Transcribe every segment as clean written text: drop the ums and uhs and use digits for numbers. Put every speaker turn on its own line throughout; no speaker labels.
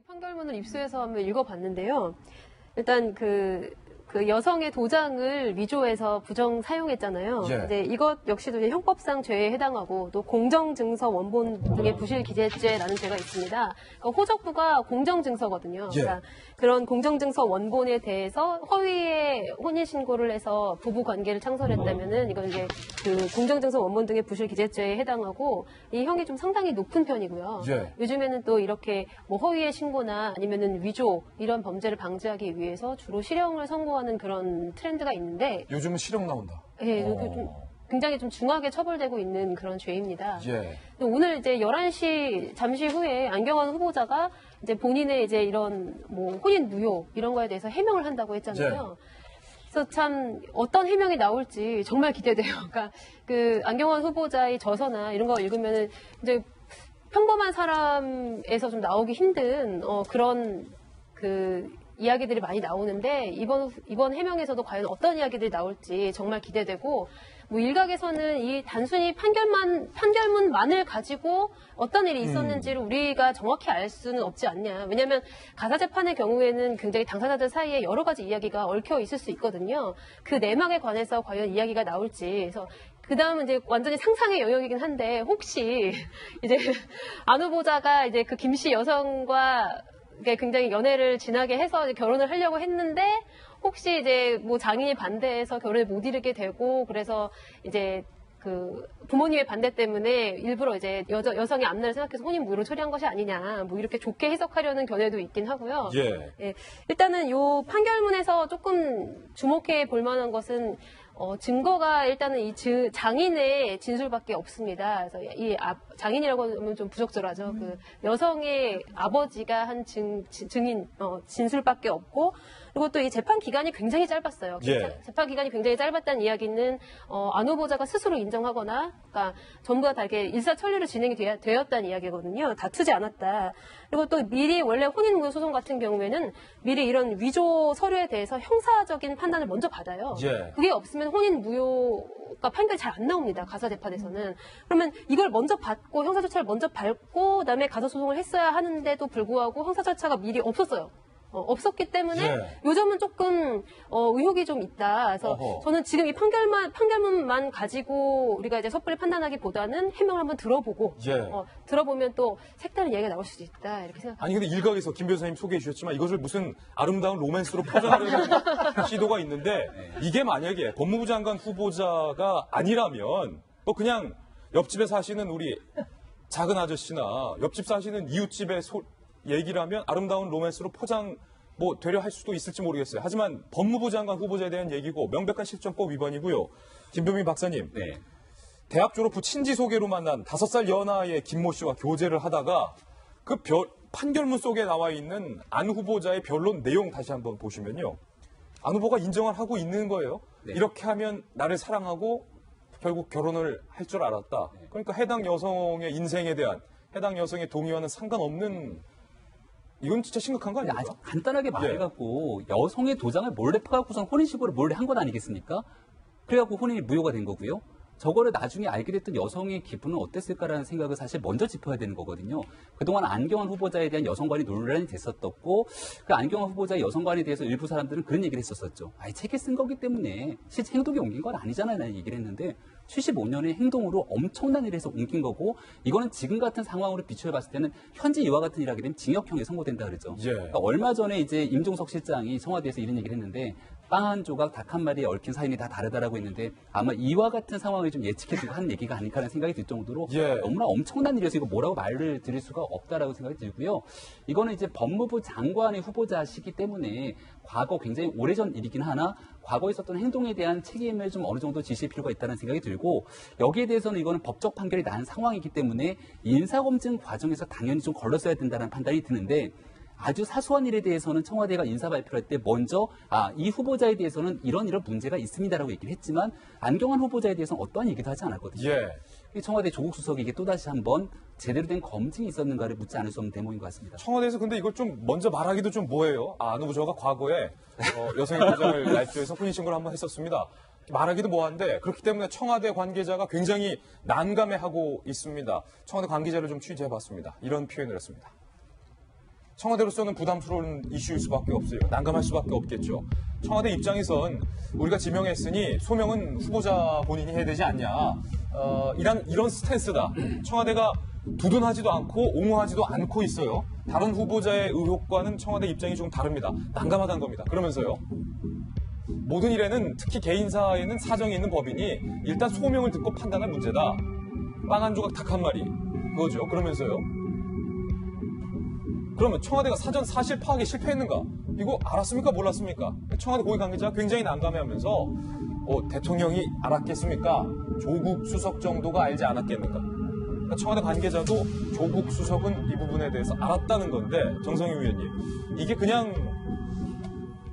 판결문을 입수해서 한번 읽어봤는데요. 일단 그 여성의 도장을 위조해서 부정 사용했잖아요.
예.
이제 이것 역시도 이제 형법상 죄에 해당하고 또 공정증서 원본 등의 부실 기재죄라는 죄가 있습니다. 그러니까 호적부가 공정증서거든요.
예.
그러니까 그런 공정증서 원본에 대해서 허위의 혼인신고를 해서 부부 관계를 창설했다면은 이건 이제 그 공정증서 원본 등의 부실 기재죄에 해당하고 이 형이 좀 상당히 높은 편이고요.
예.
요즘에는 또 이렇게 뭐 허위의 신고나 아니면은 위조 이런 범죄를 방지하기 위해서 주로 실형을 선고하는 그런 트렌드가 있는데
요즘은 실형 나온다.
예, 좀 굉장히 좀 중하게 처벌되고 있는 그런 죄입니다.
예.
오늘 이제 11시 잠시 후에 안경환 후보자가 이제 본인의 이제 이런 뭐 혼인 무효 이런 거에 대해서 해명을 한다고 했잖아요. 그래서 참 어떤 해명이 나올지 정말 기대돼요. 그러니까 그 안경환 후보자의 저서나 이런 거 읽으면은 이제 평범한 사람에서 좀 나오기 힘든 그런 그 이야기들이 많이 나오는데 이번 해명에서도 과연 어떤 이야기들이 나올지 정말 기대되고 뭐 일각에서는 이 단순히 판결문만을 가지고 어떤 일이 있었는지를 우리가 정확히 알 수는 없지 않냐. 왜냐하면 가사 재판의 경우에는 굉장히 당사자들 사이에 여러 가지 이야기가 얽혀 있을 수 있거든요. 그 내막에 관해서 과연 이야기가 나올지. 그래서 그 다음은 이제 완전히 상상의 영역이긴 한데 혹시 이제 안 후보자가 이제 그 김씨 여성과 굉장히 연애를 진하게 해서 결혼을 하려고 했는데 혹시 이제 뭐 장인이 반대해서 결혼을 못 이루게 되고 그래서 이제 그 부모님의 반대 때문에 일부러 이제 여성의 앞날을 생각해서 혼인 무효로 처리한 것이 아니냐 뭐 이렇게 좋게 해석하려는 견해도 있긴 하고요.
예.
예, 일단은 요 판결문에서 조금 주목해 볼 만한 것은 증거가 일단은 이 장인의 진술밖에 없습니다. 그래서 이 장인이라고 하면 좀 부적절하죠. 그 여성의 아버지가 한 증인 진술밖에 없고 그리고 또 이 재판 기간이 굉장히 짧았어요.
예.
재판 기간이 굉장히 짧았다는 이야기는 안 후보자가 스스로 인정하거나, 그러니까 전부 다 이렇게 일사천리로 진행이 되었다는 이야기거든요. 다투지 않았다. 그리고 또 미리 원래 혼인무효 소송 같은 경우에는 미리 이런 위조 서류에 대해서 형사적인 판단을 먼저 받아요.
예.
그게 없으면 혼인무효가 판결이 잘 안 나옵니다. 가사재판에서는. 그러면 이걸 먼저 받고 형사 절차를 먼저 밟고 그다음에 가사소송을 했어야 하는데도 불구하고 형사 절차가 미리 없었어요. 없었기 때문에
예.
요점은 조금 의혹이 좀 있다. 그래서
어허.
저는 지금 이 판결문만 가지고 우리가 이제 섣불리 판단하기보다는 해명을 한번 들어보고
예.
들어보면 또 색다른 얘기가 나올 수도 있다 이렇게 생각합니다.
아니 근데 일각에서 김 변호사님 소개해 주셨지만 이것을 무슨 아름다운 로맨스로 포장하려는 시도가 있는데 이게 만약에 법무부 장관 후보자가 아니라면 뭐 그냥 옆집에 사시는 우리 작은 아저씨나 옆집 사시는 이웃집의 얘기라면 아름다운 로맨스로 포장 뭐 되려 할 수도 있을지 모르겠어요. 하지만 법무부 장관 후보자에 대한 얘기고 명백한 실정법 위반이고요. 김병민 박사님.
네.
대학 졸업 후 친지 소개로 만난 5살 연하의 김모 씨와 교제를 하다가 그 판결문 속에 나와 있는 안 후보자의 변론 내용 다시 한번 보시면요. 안 후보가 인정을 하고 있는 거예요.
네.
이렇게 하면 나를 사랑하고 결국 결혼을 할 줄 알았다. 그러니까 해당 여성의 인생에 대한 해당 여성의 동의와는 상관없는 이건 진짜 심각한 거 아닙니까?
아주 간단하게 말해갖고 여성의 도장을 몰래 파갖고선 혼인신고를 몰래 한 것 아니겠습니까? 그래갖고 혼인이 무효가 된 거고요. 저거를 나중에 알게 됐던 여성의 기분은 어땠을까라는 생각을 사실 먼저 짚어야 되는 거거든요. 그동안 안경환 후보자에 대한 여성관이 논란이 됐었고 그 안경환 후보자의 여성관에 대해서 일부 사람들은 그런 얘기를 했었었죠. 아니 책에 쓴 거기 때문에 실제 행동에 옮긴 건 아니잖아요 라는 얘기를 했는데 75년의 행동으로 엄청난 일을 해서 옮긴 거고 이거는 지금 같은 상황으로 비추어 봤을 때는 현재 이와 같은 일을 하게 되면 징역형에 선고된다 그러죠.
예.
그러니까 얼마 전에 이제 임종석 실장이 청와대에서 이런 얘기를 했는데 빵 한 조각, 닭 한 마리에 얽힌 사연이 다 다르다라고 했는데 아마 이와 같은 상황을 좀 예측해주고 한 얘기가 아닐까라는 생각이 들 정도로
예.
너무나 엄청난 일이어서 이거 뭐라고 말을 드릴 수가 없다라고 생각이 들고요. 이거는 이제 법무부 장관의 후보자시기 때문에 과거 굉장히 오래전 일이긴 하나 과거에 있었던 행동에 대한 책임을 좀 어느 정도 지실 필요가 있다는 생각이 들고 여기에 대해서는 이거는 법적 판결이 난 상황이기 때문에 인사검증 과정에서 당연히 좀 걸렀어야 된다는 판단이 드는데 아주 사소한 일에 대해서는 청와대가 인사 발표를 할 때 먼저 이 후보자에 대해서는 이런 문제가 있습니다라고 얘기를 했지만 안경환 후보자에 대해서는 어떠한 얘기도 하지 않았거든요.
예.
청와대 조국 수석에게 또다시 한번 제대로 된 검증이 있었는가를 묻지 않을 수 없는 대목인 것 같습니다.
청와대에서 근데 이걸 좀 먼저 말하기도 좀 뭐해요. 안 후보자가 과거에 여성의 도장을 날조해서 혼인신고를 한번 했었습니다. 말하기도 뭐한데 그렇기 때문에 청와대 관계자가 굉장히 난감해하고 있습니다. 청와대 관계자를 좀 취재해봤습니다. 이런 표현을 했습니다. 청와대로서는 부담스러운 이슈일 수밖에 없어요. 난감할 수밖에 없겠죠. 청와대 입장에선 우리가 지명했으니 소명은 후보자 본인이 해야 되지 않냐. 이런 스탠스다. 청와대가 두둔하지도 않고 옹호하지도 않고 있어요. 다른 후보자의 의혹과는 청와대 입장이 좀 다릅니다. 난감하다는 겁니다. 그러면서요. 모든 일에는 특히 개인사에는 사정이 있는 법이니 일단 소명을 듣고 판단할 문제다. 빵 한 조각 닭 한 마리. 그거죠. 그러면서요. 그러면 청와대가 사전 사실 파악에 실패했는가? 이거 알았습니까? 몰랐습니까? 청와대 고위 관계자가 굉장히 난감해하면서 대통령이 알았겠습니까? 조국 수석 정도가 알지 않았겠는가? 그러니까 청와대 관계자도 조국 수석은 이 부분에 대해서 알았다는 건데 정성희 위원님 이게 그냥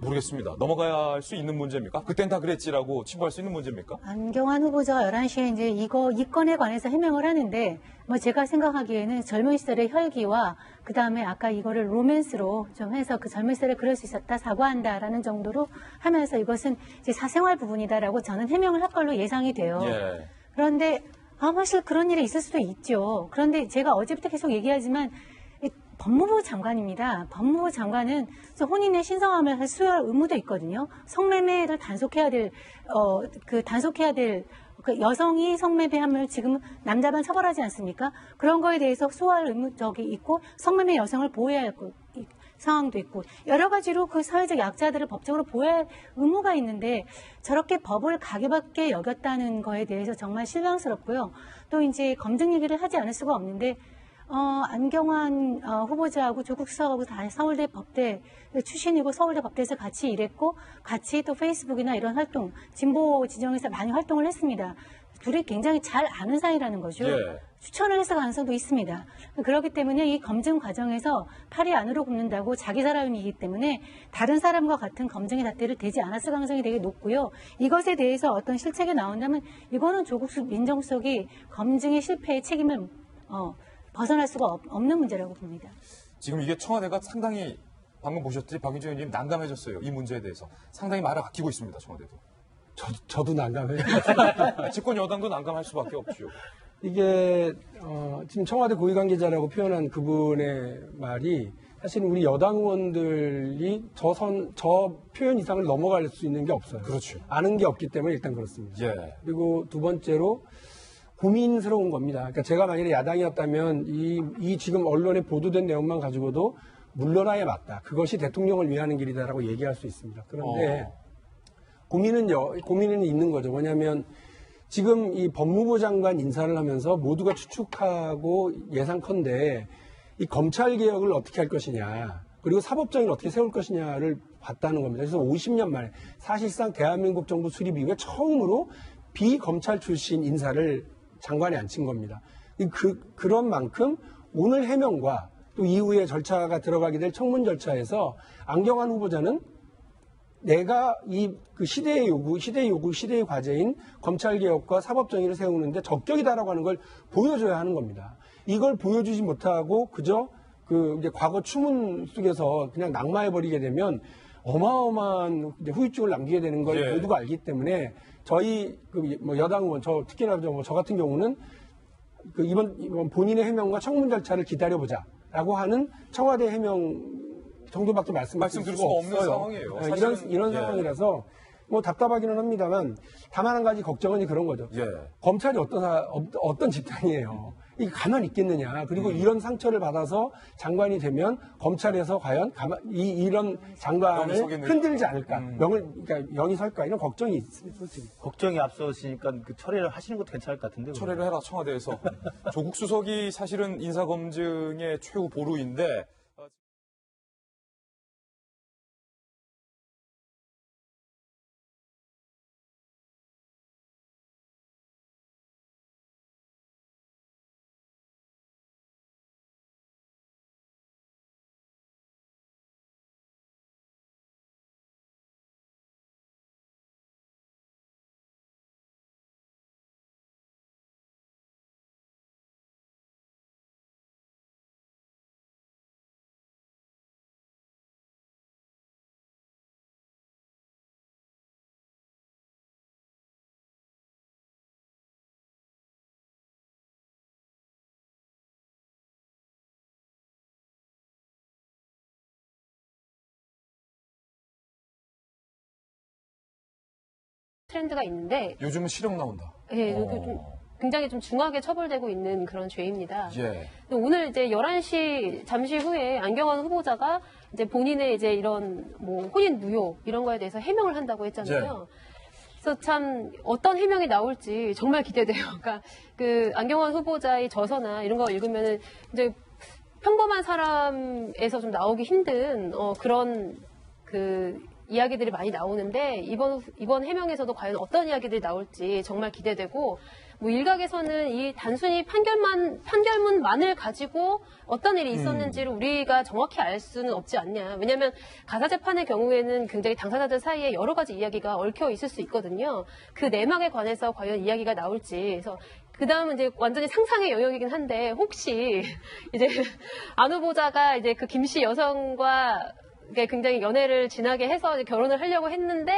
모르겠습니다. 넘어가야 할 수 있는 문제입니까? 그땐 다 그랬지라고 치부할 수 있는 문제입니까?
안경환 후보자가 11시에 이제 이 건에 관해서 해명을 하는데, 뭐 제가 생각하기에는 젊은 시절의 혈기와 그 다음에 아까 이거를 로맨스로 좀 해서 그 젊은 시절에 그럴 수 있었다, 사과한다라는 정도로 하면서 이것은 이제 사생활 부분이다라고 저는 해명을 할 걸로 예상이 돼요.
예.
그런데, 사실 그런 일이 있을 수도 있죠. 그런데 제가 어제부터 계속 얘기하지만, 법무부 장관입니다. 법무부 장관은 혼인의 신성함을 수여할 의무도 있거든요. 성매매를 단속해야 될 그 여성이 성매매하면 지금 남자만 처벌하지 않습니까? 그런 거에 대해서 수호할 의무적이 있고 성매매 여성을 보호해야 할 상황도 있고 여러 가지로 그 사회적 약자들을 법적으로 보호해야 할 의무가 있는데 저렇게 법을 가게밖에 여겼다는 거에 대해서 정말 실망스럽고요. 또 이제 검증 얘기를 하지 않을 수가 없는데 안경환 후보자하고 조국 수석하고 다 서울대 법대 출신이고 서울대 법대에서 같이 일했고 같이 또 페이스북이나 이런 활동, 진보 지정에서 많이 활동을 했습니다. 둘이 굉장히 잘 아는 사이라는 거죠.
예.
추천을 해서 가능성도 있습니다. 그렇기 때문에 이 검증 과정에서 팔이 안으로 굽는다고 자기 사람이기 때문에 다른 사람과 같은 검증의 잣대를 대지 않았을 가능성이 되게 높고요. 이것에 대해서 어떤 실책이 나온다면 이거는 조국 민정수석이 검증의 실패의 책임을 벗어날 수가 없는 문제라고 봅니다.
지금 이게 청와대가 상당히 방금 보셨듯이 박윤정 의원님 난감해졌어요. 이 문제에 대해서. 상당히 말을 아끼고 있습니다. 청와대도.
저도 난감해요.
집권 여당도 난감할 수밖에 없죠.
이게 지금 청와대 고위 관계자라고 표현한 그분의 말이 사실 우리 여당 의원들이 저 표현 이상을 넘어갈 수 있는 게 없어요.
그렇죠.
아는 게 없기 때문에 일단 그렇습니다.
예.
그리고 두 번째로 고민스러운 겁니다. 그러니까 제가 만약에 야당이었다면 이 지금 언론에 보도된 내용만 가지고도 물러나야 맞다. 그것이 대통령을 위하는 길이다라고 얘기할 수 있습니다. 그런데 고민은 있는 거죠. 뭐냐면 지금 이 법무부 장관 인사를 하면서 모두가 추측하고 예상컨대 이 검찰 개혁을 어떻게 할 것이냐, 그리고 사법정의를 어떻게 세울 것이냐를 봤다는 겁니다. 그래서 50년 만에 사실상 대한민국 정부 수립 이후에 처음으로 비검찰 출신 인사를 장관에 앉힌 겁니다. 그런 만큼 오늘 해명과 또 이후에 절차가 들어가게 될 청문 절차에서 안경환 후보자는 내가 그 시대의 과제인 검찰개혁과 사법정의를 세우는데 적격이다라고 하는 걸 보여줘야 하는 겁니다. 이걸 보여주지 못하고 그저 이제 과거 추문 속에서 그냥 낙마해버리게 되면 어마어마한 이제 후유증을 남기게 되는 걸
예.
모두가 알기 때문에 저희 여당 의원, 특히나 저 같은 경우는 이번 본인의 해명과 청문 절차를 기다려보자라고 하는 청와대 해명 정도밖에 말씀드릴 수가
없는
없어요.
상황이에요.
네,
사실은,
이런
예.
상황이라서 답답하기는 합니다만 다만 한 가지 걱정은 그런 거죠.
예.
검찰이 어떤 집단이에요. 이게 가만히 있겠느냐. 그리고 이런 상처를 받아서 장관이 되면 검찰에서 과연 이런 장관을
서겠느냐.
흔들지 않을까. 그러니까 영이 설까. 이런 걱정이 있습니다. 솔직히.
걱정이 앞서시니까 그 처리를 하시는 것도 괜찮을 것 같은데.
철회를 해라 청와대에서. 조국 수석이 사실은 인사검증의 최후 보루인데
트렌드가 있는데
요즘은 실형 나온다.
예, 이게 좀 굉장히 좀 중하게 처벌되고 있는 그런 죄입니다.
예.
오늘 이제 11시 잠시 후에 안경환 후보자가 이제 본인의 이제 이런 뭐 혼인 무효 이런 거에 대해서 해명을 한다고 했잖아요. 그래서 참 어떤 해명이 나올지 정말 기대돼요. 그러니까 그 안경환 후보자의 저서나 이런 거 읽으면은 이제 평범한 사람에서 좀 나오기 힘든 그런 그 이야기들이 많이 나오는데 이번 해명에서도 과연 어떤 이야기들이 나올지 정말 기대되고 뭐 일각에서는 이 단순히 판결문만을 가지고 어떤 일이 있었는지를 우리가 정확히 알 수는 없지 않냐. 왜냐하면 가사 재판의 경우에는 굉장히 당사자들 사이에 여러 가지 이야기가 얽혀 있을 수 있거든요. 그 내막에 관해서 과연 이야기가 나올지. 그래서 그 다음은 이제 완전히 상상의 영역이긴 한데 혹시 이제 안 후보자가 이제 그 김씨 여성과 굉장히 연애를 진하게 해서 이제 결혼을 하려고 했는데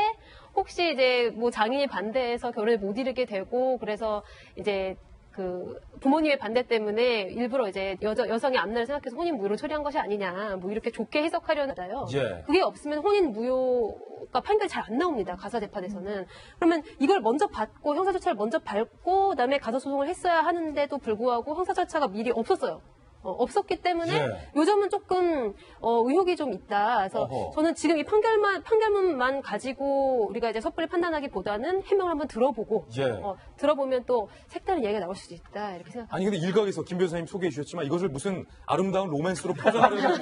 혹시 이제 뭐 장인이 반대해서 결혼을 못 이루게 되고 그래서 이제 그 부모님의 반대 때문에 일부러 이제 여성의 앞날을 생각해서 혼인 무효를 처리한 것이 아니냐 뭐 이렇게 좋게 해석하려는 거잖아요.
예.
그게 없으면 혼인 무효가 판결이 잘 안 나옵니다. 가사 재판에서는. 그러면 이걸 먼저 받고 형사 절차를 먼저 밟고 그다음에 가사 소송을 했어야 하는데도 불구하고 형사 절차가 미리 없었어요. 없었기 때문에
예.
요즘은 조금 의혹이 좀 있다. 그래서
어허.
저는 지금 이 판결문만 가지고 우리가 이제 섣불리 판단하기보다는 해명을 한번 들어보고
예.
들어보면 또 색다른 이야기가 나올 수도 있다 이렇게 생각합니다.
아니 근데 일각에서 김 변호사님 소개해 주셨지만 이것을 무슨 아름다운 로맨스로 포장하려는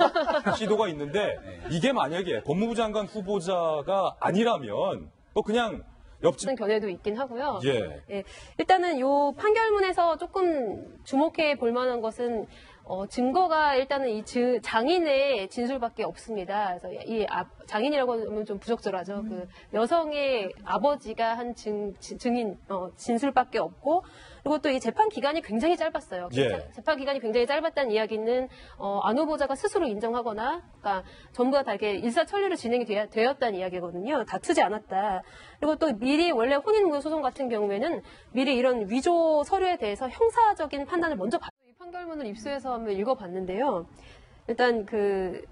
시도가 있는데 이게 만약에 법무부 장관 후보자가 아니라면 또 그냥 옆집
그런 견해도 있긴 하고요.
예.
예, 일단은 요 판결문에서 조금 주목해 볼 만한 것은 증거가 일단은 이 장인의 진술밖에 없습니다. 그래서 이 장인이라고 하면 좀 부적절하죠. 그 여성의 아버지가 한 증인 진술밖에 없고 그리고 또 이 재판 기간이 굉장히 짧았어요.
예.
재판 기간이 굉장히 짧았다는 이야기는 안 후보자가 스스로 인정하거나, 그러니까 전부 다 이렇게 일사천리로 진행이 되었다는 이야기거든요. 다투지 않았다. 그리고 또 미리 원래 혼인무효 소송 같은 경우에는 미리 이런 위조 서류에 대해서 형사적인 판단을 먼저 이 판결문을 입수해서 한번 읽어봤는데요. 일단 그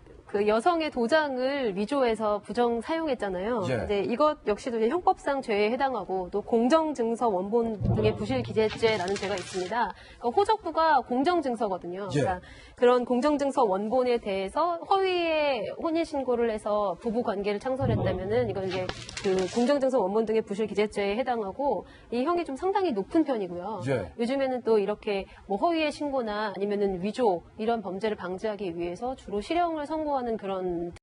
여성의 도장을 위조해서 부정 사용했잖아요.
예.
근데 이것 역시도 이제 형법상 죄에 해당하고 또 공정증서 원본 등의 부실 기재죄라는 죄가 있습니다. 그러니까 호적부가 공정증서거든요.
예.
그러니까 그런 공정증서 원본에 대해서 허위의 혼인신고를 해서 부부 관계를 창설했다면은 이건 이제 그 공정증서 원본 등의 부실 기재죄에 해당하고 이 형이 좀 상당히 높은 편이고요.
예.
요즘에는 또 이렇게 뭐 허위의 신고나 아니면은 위조 이런 범죄를 방지하기 위해서 주로 실형을 선고하는 그런